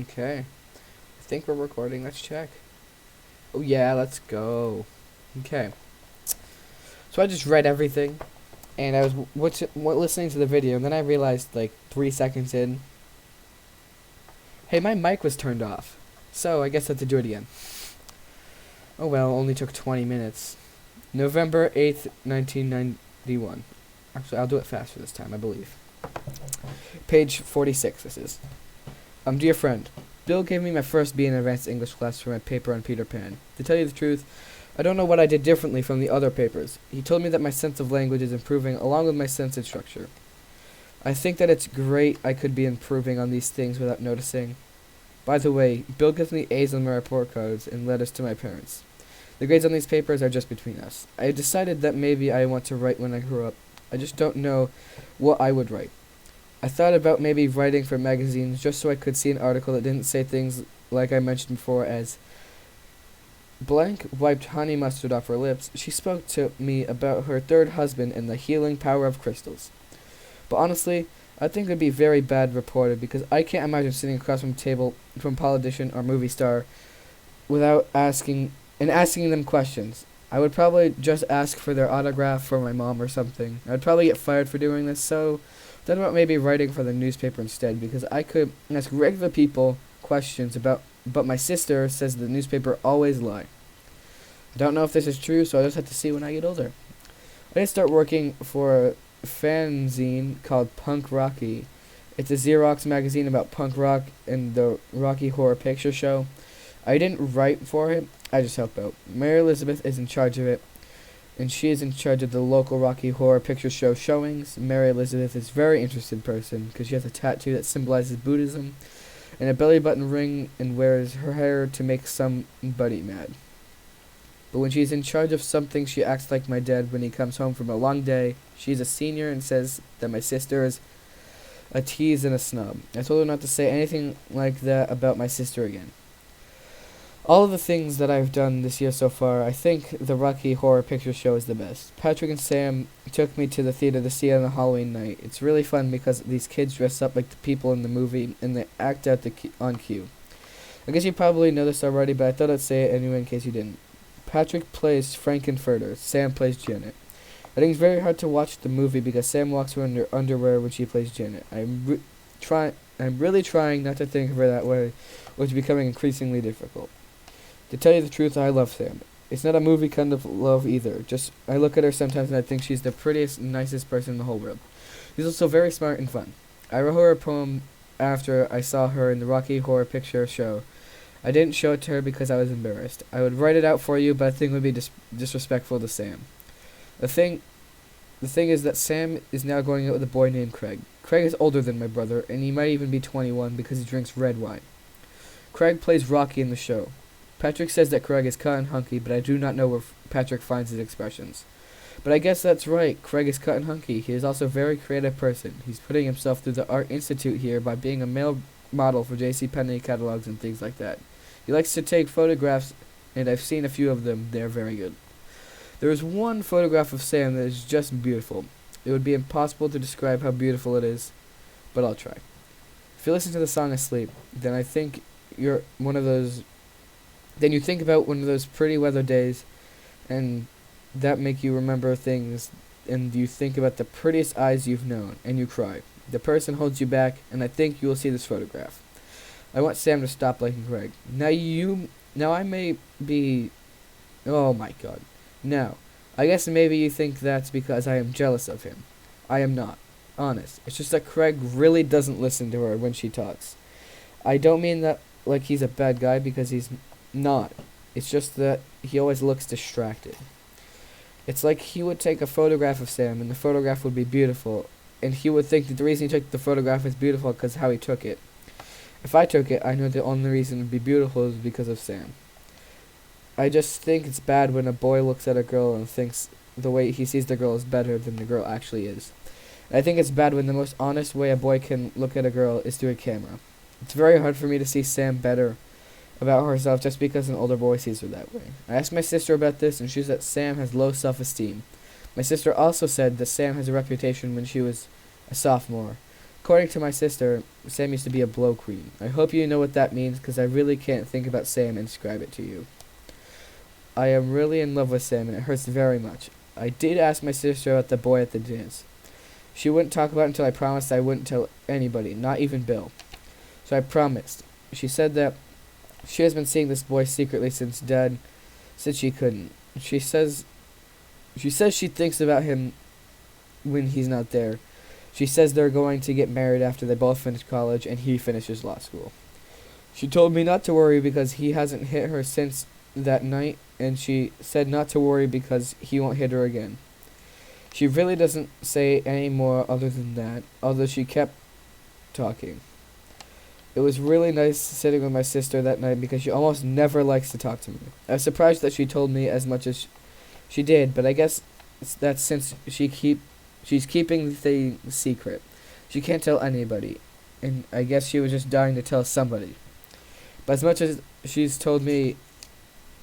Okay. I think we're recording. Let's check. Oh, yeah, let's go. Okay. So I just read everything, and I was listening to the video, and then I realized, like, 3 seconds in, hey, my mic was turned off. So I guess I have to do it again. Oh, well, only took 20 minutes. November 8th, 1991. Actually, I'll do it faster this time, I believe. Page 46, this is. Dear friend, Bill gave me my first B in advanced English class for my paper on Peter Pan. To tell you the truth, I don't know what I did differently from the other papers. He told me that my sense of language is improving along with my sense of structure. I think that it's great I could be improving on these things without noticing. By the way, Bill gives me A's on my report cards and letters to my parents. The grades on these papers are just between us. I decided that maybe I want to write when I grow up. I just don't know what I would write. I thought about maybe writing for magazines just so I could see an article that didn't say things like I mentioned before as blank wiped honey mustard off her lips. She spoke to me about her third husband and the healing power of crystals. But honestly, I think it would be very bad reported because I can't imagine sitting across from a table from a politician or movie star without asking them questions. I would probably just ask for their autograph for my mom or something. I'd probably get fired for doing this, so then about maybe writing for the newspaper instead, because I could ask regular people questions but my sister says the newspaper always lie. I don't know if this is true, so I'll just have to see when I get older. I did start working for a fanzine called Punk Rocky. It's a Xerox magazine about punk rock and the Rocky Horror Picture Show. I didn't write for it, I just help out. Mary Elizabeth is in charge of it, and she is in charge of the local Rocky Horror Picture Show showings. Mary Elizabeth is a very interested person because she has a tattoo that symbolizes Buddhism and a belly button ring and wears her hair to make somebody mad. But when she's in charge of something, she acts like my dad when he comes home from a long day. She's a senior and says that my sister is a tease and a snub. I told her not to say anything like that about my sister again. All of the things that I've done this year so far, I think the Rocky Horror Picture Show is the best. Patrick and Sam took me to the theater to see it on a Halloween night. It's really fun because these kids dress up like the people in the movie and they act out on cue. I guess you probably know this already, but I thought I'd say it anyway in case you didn't. Patrick plays Frankenfurter. Sam plays Janet. I think it's very hard to watch the movie because Sam walks around in her underwear when she plays Janet. I'm really trying not to think of her that way, which is becoming increasingly difficult. To tell you the truth, I love Sam. It's not a movie kind of love either. Just I look at her sometimes and I think she's the prettiest, nicest person in the whole world. She's also very smart and fun. I wrote her a poem after I saw her in the Rocky Horror Picture Show. I didn't show it to her because I was embarrassed. I would write it out for you, but I think it would be disrespectful to Sam. The thing is that Sam is now going out with a boy named Craig. Craig is older than my brother, and he might even be 21 because he drinks red wine. Craig plays Rocky in the show. Patrick says that Craig is cut and hunky, but I do not know where Patrick finds his expressions. But I guess that's right. Craig is cut and hunky. He is also a very creative person. He's putting himself through the Art Institute here by being a male model for JCPenney catalogs and things like that. He likes to take photographs, and I've seen a few of them. They're very good. There is one photograph of Sam that is just beautiful. It would be impossible to describe how beautiful it is, but I'll try. If you listen to the song Asleep, then I think you're one of those... Then you think about one of those pretty weather days, and that make you remember things, and you think about the prettiest eyes you've known, and you cry. The person holds you back, and I think you will see this photograph. I want Sam to stop liking Craig. Now I may be... Oh my god. Now, I guess maybe you think that's because I am jealous of him. I am not. Honest. It's just that Craig really doesn't listen to her when she talks. I don't mean that like he's a bad guy because he's not. It's just that he always looks distracted. It's like he would take a photograph of Sam and the photograph would be beautiful, and he would think that the reason he took the photograph is beautiful because how he took it. If I took it, I know the only reason it would be beautiful is because of Sam. I just think it's bad when a boy looks at a girl and thinks the way he sees the girl is better than the girl actually is. And I think it's bad when the most honest way a boy can look at a girl is through a camera. It's very hard for me to see Sam better about herself just because an older boy sees her that way. I asked my sister about this, and she said that Sam has low self-esteem. My sister also said that Sam has a reputation when she was a sophomore. According to my sister, Sam used to be a blow queen. I hope you know what that means, because I really can't think about Sam and describe it to you. I am really in love with Sam, and it hurts very much. I did ask my sister about the boy at the dance. She wouldn't talk about it until I promised I wouldn't tell anybody, not even Bill. So I promised. She said that she has been seeing this boy secretly since Dad said she couldn't. She says she thinks about him when he's not there. She says they're going to get married after they both finish college and he finishes law school. She told me not to worry because he hasn't hit her since that night, and she said not to worry because he won't hit her again. She really doesn't say any more other than that, although she kept talking. It was really nice sitting with my sister that night because she almost never likes to talk to me. I was surprised that she told me as much as she did, but I guess that's since she's keeping the thing secret. She can't tell anybody, and I guess she was just dying to tell somebody. But as much as she's told me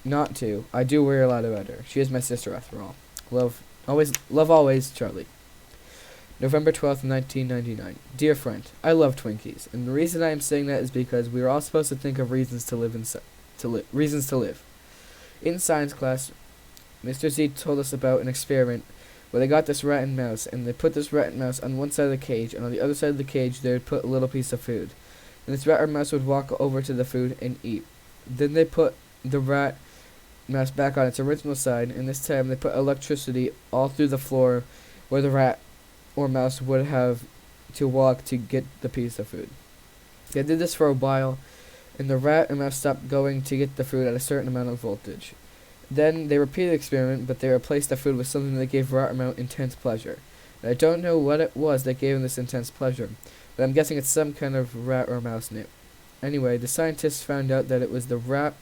not to, I do worry a lot about her. She is my sister after all. Love always, Charlie. November 12th, 1999. Dear friend, I love Twinkies, and the reason I am saying that is because we are all supposed to think of reasons to live. In science class, Mr. Z told us about an experiment where they got this rat and mouse, and they put this rat and mouse on one side of the cage, and on the other side of the cage they would put a little piece of food. And this rat or mouse would walk over to the food and eat. Then they put the rat mouse back on its original side, and this time they put electricity all through the floor where the rat or mouse would have to walk to get the piece of food. They did this for a while, and the rat and mouse stopped going to get the food at a certain amount of voltage. Then they repeated the experiment, but they replaced the food with something that gave rat or mouse intense pleasure. And I don't know what it was that gave them this intense pleasure, but I'm guessing it's some kind of rat or mouse nip. Anyway, the scientists found out that it was the rat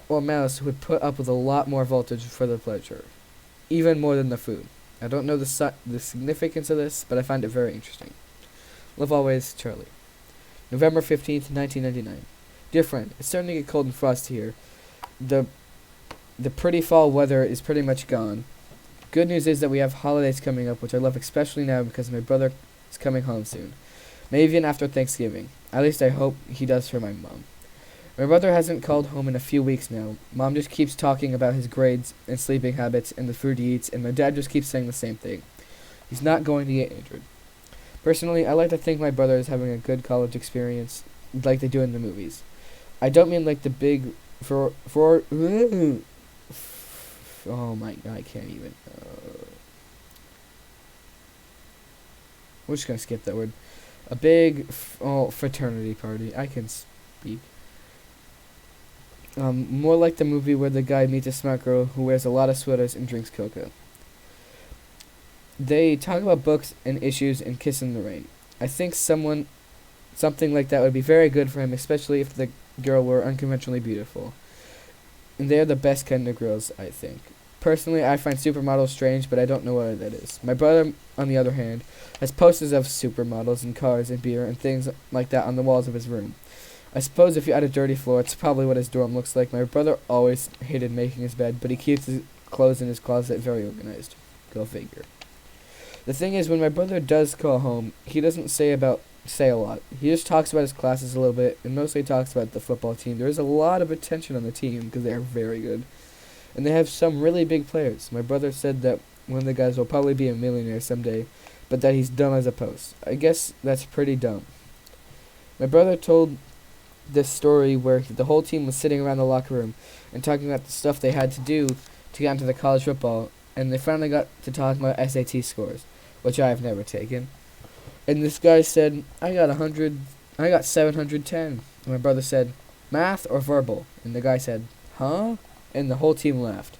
or mouse would put up with a lot more voltage for the pleasure, even more than the food. I don't know the significance of this, but I find it very interesting. Love always, Charlie. November 15th, 1999. Dear friend, it's starting to get cold and frosty here. The pretty fall weather is pretty much gone. Good news is that we have holidays coming up, which I love especially now because my brother is coming home soon. Maybe even after Thanksgiving. At least I hope he does for my mom. My brother hasn't called home in a few weeks now. Mom just keeps talking about his grades and sleeping habits and the food he eats, and my dad just keeps saying the same thing. He's not going to get injured. Personally, I like to think my brother is having a good college experience like they do in the movies. I don't mean like the big oh my god, I can't even. We're just gonna skip that word. A big fraternity party. I can speak. More like the movie where the guy meets a smart girl who wears a lot of sweaters and drinks coca. They talk about books and issues and kiss in the rain. I think something like that would be very good for him, especially if the girl were unconventionally beautiful. And they're the best kind of girls, I think. Personally, I find supermodels strange, but I don't know what that is. My brother, on the other hand, has posters of supermodels and cars and beer and things like that on the walls of his room. I suppose if you had a dirty floor, it's probably what his dorm looks like. My brother always hated making his bed, but he keeps his clothes in his closet very organized. Go figure. The thing is, when my brother does call home, he doesn't say a lot. He just talks about his classes a little bit, and mostly talks about the football team. There is a lot of attention on the team, because they are very good. And they have some really big players. My brother said that one of the guys will probably be a millionaire someday, but that he's dumb as a post. I guess that's pretty dumb. My brother told this story where the whole team was sitting around the locker room and talking about the stuff they had to do to get into the college football, and they finally got to talk about SAT scores, which I have never taken. And this guy said, I got 710. And my brother said, math or verbal? And the guy said, huh? And the whole team laughed.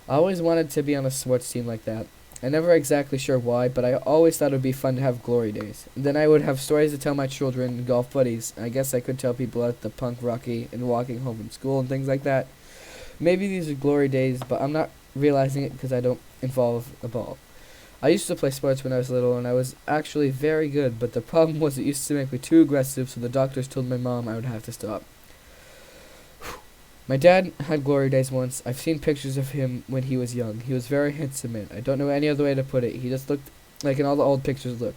I always wanted to be on a sports team like that. I'm never exactly sure why, but I always thought it would be fun to have glory days. And then I would have stories to tell my children and golf buddies. I guess I could tell people at the Punk Rocky and walking home from school and things like that. Maybe these are glory days, but I'm not realizing it because I don't involve a ball. I used to play sports when I was little, and I was actually very good, but the problem was it used to make me too aggressive, so the doctors told my mom I would have to stop. My dad had glory days once. I've seen pictures of him when he was young. He was very handsome man. I don't know any other way to put it. He just looked like in all the old pictures look.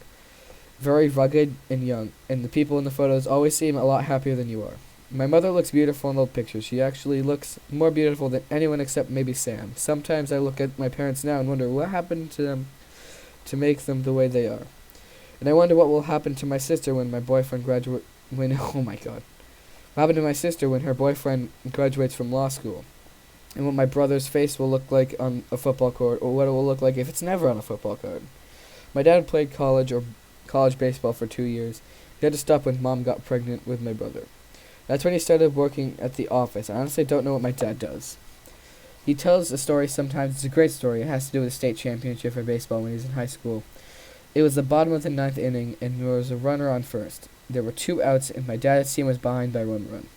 very rugged and young, and the people in the photos always seem a lot happier than you are. My mother looks beautiful in old pictures. She actually looks more beautiful than anyone except maybe Sam. Sometimes I look at my parents now and wonder what happened to them to make them the way they are. And I wonder what will happen to my sister when my boyfriend graduate when oh my god. What happened to my sister when her boyfriend graduates from law school? And what my brother's face will look like on a football court, or what it will look like if it's never on a football court. My dad played college baseball for 2 years. He had to stop when mom got pregnant with my brother. That's when he started working at the office. I honestly don't know what my dad does. He tells a story sometimes. It's a great story. It has to do with the state championship for baseball when he was in high school. It was the bottom of the ninth inning, and there was a runner on first. There were 2 outs, and my dad's team was behind by 1 run.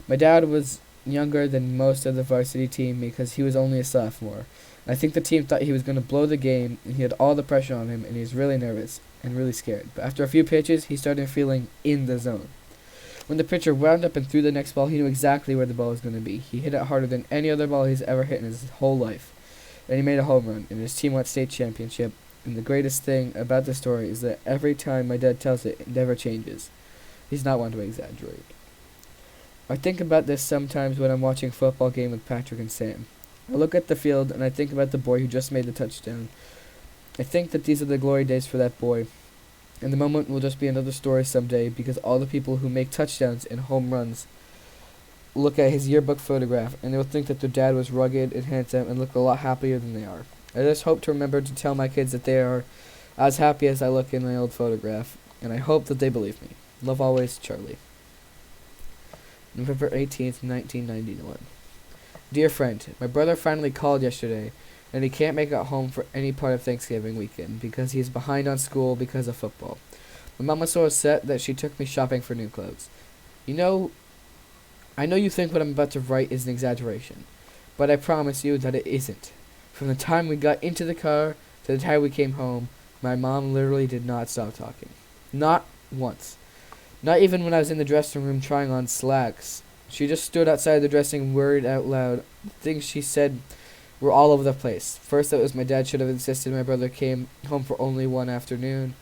My dad was younger than most of the varsity team because he was only a sophomore. And I think the team thought he was going to blow the game, and he had all the pressure on him, and he was really nervous and really scared. But after a few pitches, he started feeling in the zone. When the pitcher wound up and threw the next ball, he knew exactly where the ball was going to be. He hit it harder than any other ball he's ever hit in his whole life. And he made a home run, and his team won state championship. And the greatest thing about the story is that every time my dad tells it, it never changes. He's not one to exaggerate. I think about this sometimes when I'm watching a football game with Patrick and Sam. I look at the field, and I think about the boy who just made the touchdown. I think that these are the glory days for that boy. And the moment will just be another story someday because all the people who make touchdowns and home runs look at his yearbook photograph and they'll think that their dad was rugged and handsome and look a lot happier than they are. I just hope to remember to tell my kids that they are as happy as I look in my old photograph, and I hope that they believe me. Love always, Charlie. November 18th, 1991. Dear friend, my brother finally called yesterday and he can't make it home for any part of Thanksgiving weekend because he's behind on school because of football. My mom was so upset that she took me shopping for new clothes. I know you think what I'm about to write is an exaggeration, but I promise you that it isn't. From the time we got into the car to the time we came home, my mom literally did not stop talking. Not once. Not even when I was in the dressing room trying on slacks. She just stood outside the dressing room, worried out loud. The things she said were all over the place. First, it was my dad should have insisted my brother came home for only one afternoon.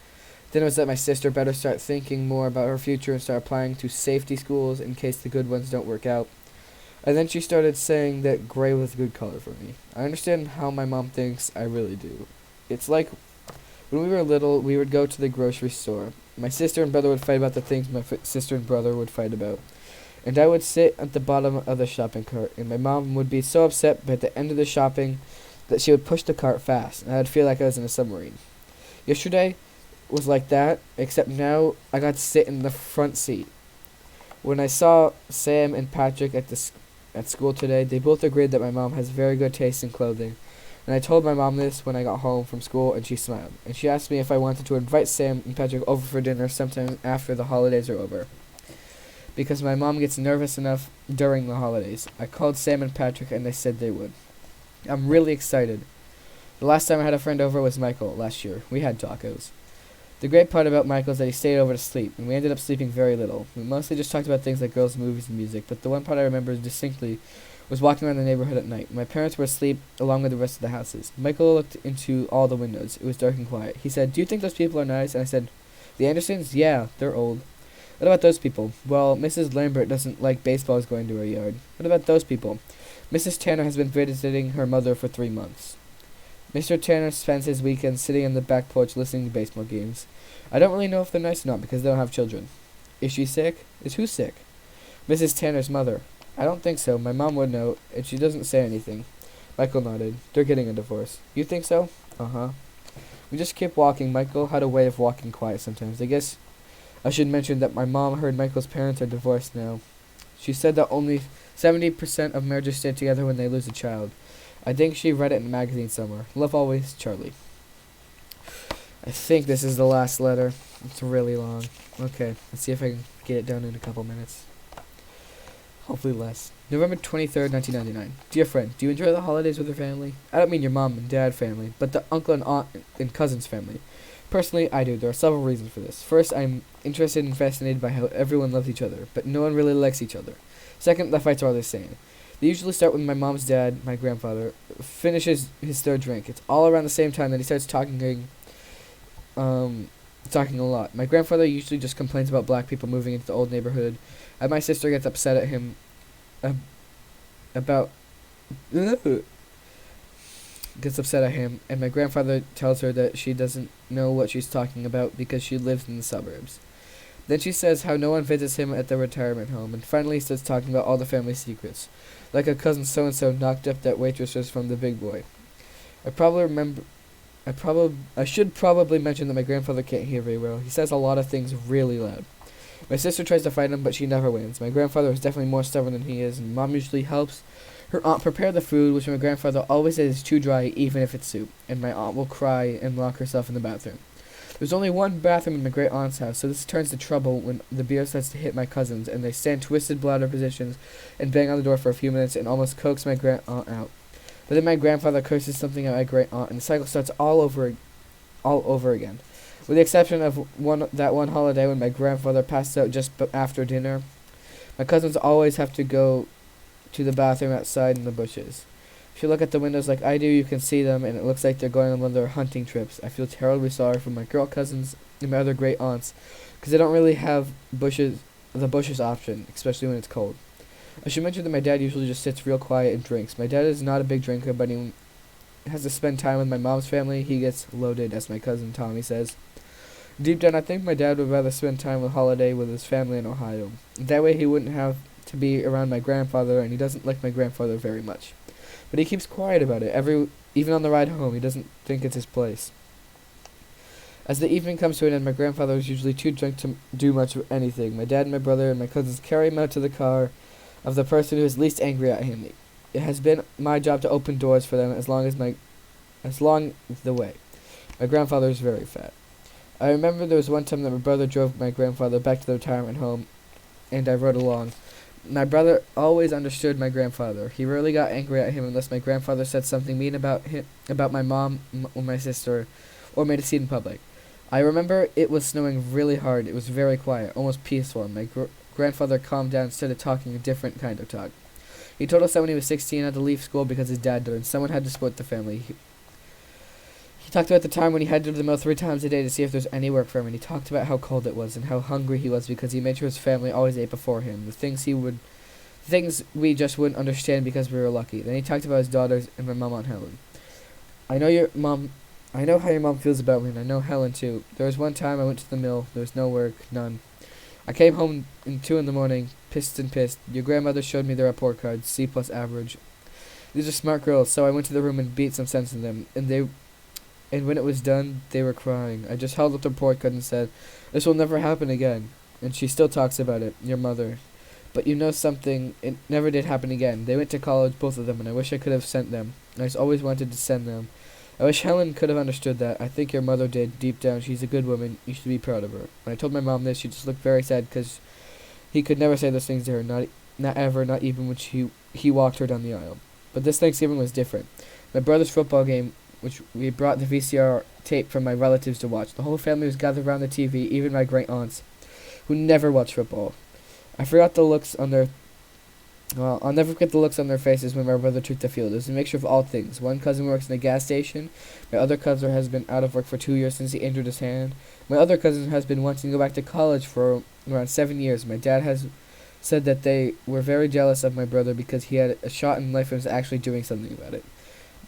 Then it was that my sister better start thinking more about her future and start applying to safety schools in case the good ones don't work out. And then she started saying that gray was a good color for me. I understand how my mom thinks. I really do. It's like when we were little, we would go to the grocery store. My sister and brother would fight about the things my sister and brother would fight about. And I would sit at the bottom of the shopping cart, and my mom would be so upset by the end of the shopping that she would push the cart fast, and I'd feel like I was in a submarine. Yesterday was like that, except now I got to sit in the front seat. When I saw Sam and Patrick at school today, they both agreed that my mom has very good taste in clothing. And I told my mom this when I got home from school, and she smiled. And she asked me if I wanted to invite Sam and Patrick over for dinner sometime after the holidays are over, because my mom gets nervous enough during the holidays. I called Sam and Patrick, and they said they would. I'm really excited. The last time I had a friend over was Michael last year. We had tacos. The great part about Michael is that he stayed over to sleep, and we ended up sleeping very little. We mostly just talked about things like girls, movies, and music, but the one part I remember distinctly was walking around the neighborhood at night. My parents were asleep along with the rest of the houses. Michael looked into all the windows. It was dark and quiet. He said, "Do you think those people are nice?" And I said, "The Andersons? Yeah, they're old." "What about those people?" "Well, Mrs. Lambert doesn't like baseballs going to her yard." "What about those people?" "Mrs. Tanner has been visiting her mother for 3 months." Mr. Tanner spends his weekends sitting on the back porch listening to baseball games. I don't really know if they're nice or not because they don't have children. Is she sick? Is who sick? Mrs. Tanner's mother. I don't think so. My mom would know, and she doesn't say anything. Michael nodded. They're getting a divorce. You think so? Uh-huh. We just kept walking. Michael had a way of walking quiet sometimes. I guess I should mention that my mom heard Michael's parents are divorced now. She said that only 70% of marriages stay together when they lose a child. I think she read it in a magazine somewhere. Love always, Charlie. I think this is the last letter. It's really long. Okay, let's see if I can get it done in a couple minutes. Hopefully less. November 23rd, 1999. Dear friend, do you enjoy the holidays with your family? I don't mean your mom and dad family, but the uncle and aunt and cousins family. Personally, I do. There are several reasons for this. First, I'm interested and fascinated by how everyone loves each other, but no one really likes each other. Second, the fights are all the same. They usually start when my mom's dad, my grandfather, finishes his third drink. It's all around the same time that he starts talking talking a lot. My grandfather usually just complains about black people moving into the old neighborhood, and my sister gets upset at him about gets upset at him, and my grandfather tells her that she doesn't know what she's talking about because she lives in the suburbs. Then she says how no one visits him at the retirement home, and finally starts talking about all the family secrets, like a cousin so-and-so knocked up that waitresses from the Big Boy. I probably remember I should probably mention that my grandfather can't hear very well. He says a lot of things really loud. My sister tries to fight him, but she never wins. My grandfather is definitely more stubborn than he is, and Mom usually helps her aunt prepare the food, which my grandfather always says is too dry, even if it's soup, and my aunt will cry and lock herself in the bathroom. There's only one bathroom in my great aunt's house, so this turns to trouble when the beer starts to hit my cousins, and they stand twisted bladder positions and bang on the door for a few minutes and almost coax my great aunt out. But then my grandfather curses something at my great aunt, and the cycle starts all over again. With the exception of that one holiday when my grandfather passed out just after dinner, my cousins always have to go to the bathroom outside in the bushes. If you look at the windows like I do, you can see them, and it looks like they're going on one of their hunting trips. I feel terribly sorry for my girl cousins and my other great aunts, because they don't really have the bushes option, especially when it's cold. I should mention that my dad usually just sits real quiet and drinks. My dad is not a big drinker, but he has to spend time with my mom's family. He gets loaded, as my cousin Tommy says. Deep down, I think my dad would rather spend time on holiday with his family in Ohio. That way he wouldn't have to be around my grandfather, and he doesn't like my grandfather very much. But he keeps quiet about it. Even on the ride home, he doesn't think it's his place. As the evening comes to an end, my grandfather is usually too drunk to do much of anything. My dad and my brother and my cousins carry him out to the car of the person who is least angry at him. It has been my job to open doors for them as long as the way. My grandfather is very fat. I remember there was one time that my brother drove my grandfather back to the retirement home, and I rode along. My brother always understood my grandfather. He rarely got angry at him unless my grandfather said something mean about my mom or my sister, or made a scene in public. I remember it was snowing really hard. It was very quiet, almost peaceful. My grandfather calmed down and started talking a different kind of talk. He told us that when he was 16 he had to leave school because his dad died and someone had to support the family. He talked about the time when he had to go to the mill 3 times a day to see if there's any work for him, and he talked about how cold it was and how hungry he was because he made sure his family always ate before him. The things we just wouldn't understand because we were lucky. Then he talked about his daughters and my mom, Aunt Helen. I know how your mom feels about me, and I know Helen too. There was one time I went to the mill. There was no work, none. I came home at 2 in the morning, pissed. Your grandmother showed me their report cards, C+ average. These are smart girls, so I went to the room and beat some sense in them, and when it was done, they were crying. I just held up the report card and said, "This will never happen again." And she still talks about it, your mother. But you know something, it never did happen again. They went to college, both of them, and I wish I could have sent them. I just always wanted to send them. I wish Helen could have understood that. I think your mother did. Deep down, she's a good woman. You should be proud of her. When I told my mom this, she just looked very sad because he could never say those things to her, not ever, not even when he walked her down the aisle. But this Thanksgiving was different. My brother's football game, which we brought the VCR tape from my relatives to watch. The whole family was gathered around the TV, even my great aunts, who never watched football. I forgot the looks on their Well, I'll never forget the looks on their faces when my brother took the field. It was a mixture of all things. One cousin works in a gas station. My other cousin has been out of work for 2 years since he injured his hand. My other cousin has been wanting to go back to college for around 7 years. My dad has said that they were very jealous of my brother because he had a shot in life and was actually doing something about it.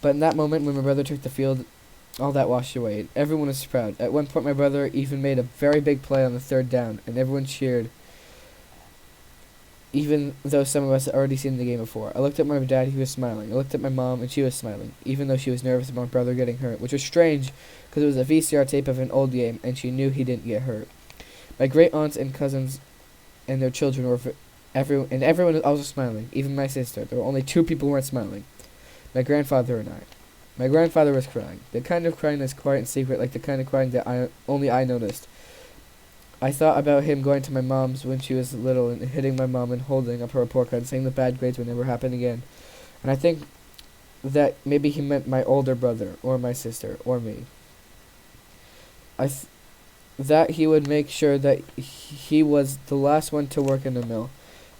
But in that moment when my brother took the field, all that washed away. Everyone was proud. At one point my brother even made a very big play on the third down, and everyone cheered, even though some of us had already seen the game before. I looked at my dad, he was smiling. I looked at my mom, and she was smiling, even though she was nervous about my brother getting hurt, which was strange, because it was a VCR tape of an old game, and she knew he didn't get hurt. My great aunts and cousins and their children were everyone was also smiling, even my sister. There were only 2 people who weren't smiling, my grandfather and I. My grandfather was crying, the kind of crying that's quiet and secret, like the kind of crying that only I noticed. I thought about him going to my mom's when she was little and hitting my mom and holding up her report card and saying the bad grades would never happen again. And I think that maybe he meant my older brother or my sister or me. That he would make sure that he was the last one to work in the mill.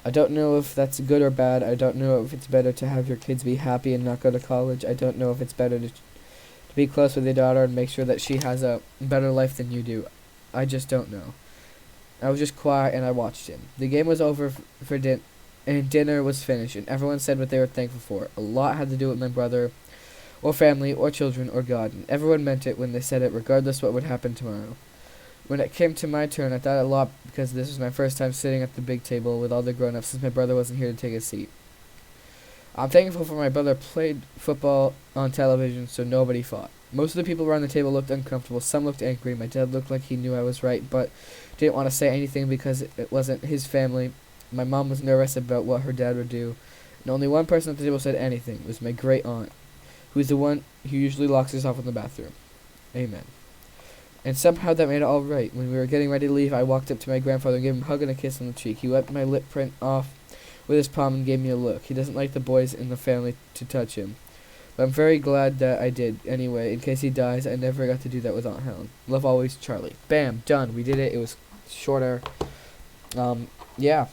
I don't know if that's good or bad. I don't know if it's better to have your kids be happy and not go to college. I don't know if it's better to be close with your daughter and make sure that she has a better life than you do. I just don't know. I was just quiet and I watched him. The game was over for and dinner was finished, and everyone said what they were thankful for. A lot had to do with my brother, or family, or children, or God, and everyone meant it when they said it, regardless what would happen tomorrow. When it came to my turn, I thought a lot because this was my first time sitting at the big table with all the grown-ups since my brother wasn't here to take a seat. I'm thankful for my brother played football on television so nobody fought. Most of the people around the table looked uncomfortable. Some looked angry. My dad looked like he knew I was right, but didn't want to say anything because it wasn't his family. My mom was nervous about what her dad would do. And only one person at the table said anything. It was my great aunt, who's the one who usually locks herself in the bathroom. Amen. And somehow that made it all right. When we were getting ready to leave, I walked up to my grandfather and gave him a hug and a kiss on the cheek. He wiped my lip print off with his palm and gave me a look. He doesn't like the boys in the family to touch him. But I'm very glad that I did. Anyway, in case he dies, I never got to do that with Aunt Helen. Love always, Charlie. Bam, done. We did it. It was shorter. Yeah.